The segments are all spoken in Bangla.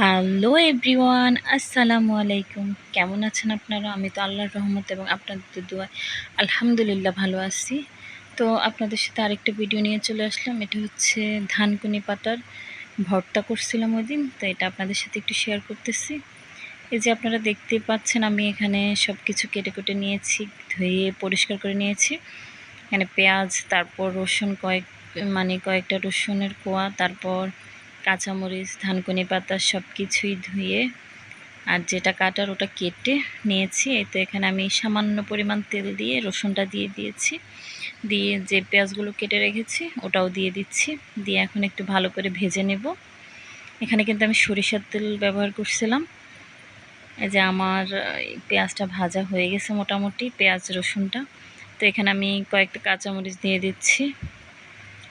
হ্যালো এভরিওয়ান, আসসালামু আলাইকুম। কেমন আছেন আপনারা? আমি তো আল্লাহর রহমত এবং আপনাদের দোয়ায় আলহামদুলিল্লাহ ভালো আছি। তো আপনাদের সাথে আরেকটা ভিডিও নিয়ে চলে আসলাম। এটা হচ্ছে ধানকুনি পাতার ভর্তা করছিলাম ওই দিন, তো এটা আপনাদের সাথে একটু শেয়ার করতেছি। এই যে আপনারা দেখতে পাচ্ছেন, আমি এখানে সব কিছু কেটে কুটে নিয়েছি, ধুয়ে পরিষ্কার করে নিয়েছি। এখানে পেঁয়াজ, তারপর রসুন কয়েকটা রসুনের কোয়া, তারপর কাঁচামরিচ, ধানকুনি পাতা সব কিছুই ধুয়ে আর যেটা কাটার ওটা কেটে নিয়েছি। এই তো এখানে আমি সামান্য পরিমাণ তেল দিয়ে রসুনটা দিয়ে দিয়েছি, দিয়ে যে পেঁয়াজগুলো কেটে রেখেছি ওটাও দিয়ে দিচ্ছি, দিয়ে এখন একটু ভালো করে ভেজে নেব। এখানে কিন্তু আমি সরিষার তেল ব্যবহার করছিলাম। এই যে আমার পেঁয়াজটা ভাজা হয়ে গেছে মোটামুটি, পেঁয়াজ রসুনটা। তো এখানে আমি কয়েকটা কাঁচামরিচ দিয়ে দিচ্ছি,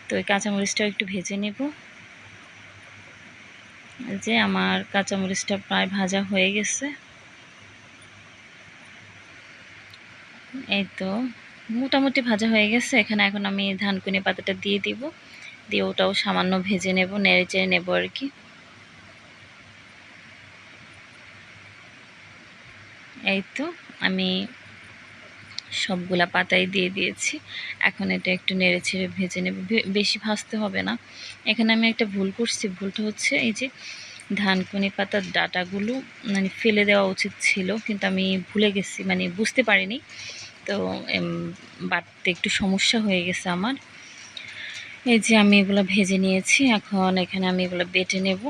তো এই কাঁচামরিচটাও একটু ভেজে নেব। যে আমার কাঁচামরিচটা প্রায় ভাজা হয়ে গেছে। এই তো মোটামুটি ভাজা হয়ে গেছে। এখানে এখন আমি ধানকুনি পাতাটা দিয়ে দিব, দিয়ে ওটাও সামান্য ভেজে নেব, নেড়ে চেড়ে নেব আর কি। এই তো আমি সবগুলা পাতাই দিয়ে দিয়েছি। এখন এটা একটু নেড়ে ছেড়ে ভেজে নেব, বেশি ভাজতে হবে না। এখানে আমি একটা ভুল করছি, ভুলটা হচ্ছে এই যে ধানকুনি পাতার ডাঁটাগুলো মানে ফেলে দেওয়া উচিত ছিল, কিন্তু আমি ভুলে গেছি, মানে বুঝতে পারিনি। তো বাটতে একটু সমস্যা হয়ে গেছে আমার। এই যে আমি এগুলো ভেজে নিয়েছি, এখন এখানে আমি এগুলো বেটে নেব।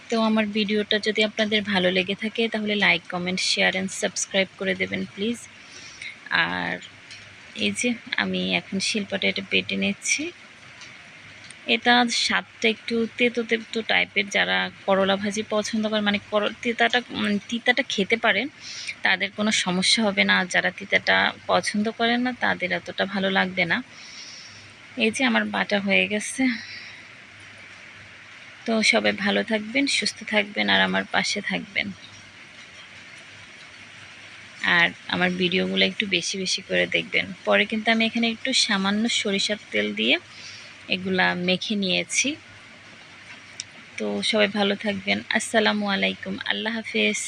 তো আমার ভিডিওটা যদি আপনাদের ভালো লেগে থাকে তাহলে like, comment, share and subscribe করে দেবেন প্লিজ। আর এই যে আমি এখন শিলপাটা এটা বেটে নিচ্ছি। এটা স্বাদটা একটু তেতো তেতো টাইপের। যারা করলা ভাজি পছন্দ করে, মানে তিতাটা খেতে পারেন, তাদের কোনো সমস্যা হবে না। যারা তিতাটা পছন্দ করেন না তাদের এতটা ভালো লাগবে না। এই যে আমার বাটা হয়ে গেছে। তো সবাই ভালো থাকবেন, সুস্থ থাকবেন আর আমার পাশে থাকবেন। আর আমার ভিডিওগুলো একটু বেশি বেশি করে দেখবেন। পরে কিন্তু আমি এখানে একটু সামান্য সরিষার তেল দিয়ে এগুলা মেখে নিয়েছি। তো সবাই ভালো থাকবেন। আসসালামু আলাইকুম, আল্লাহ হাফেজ।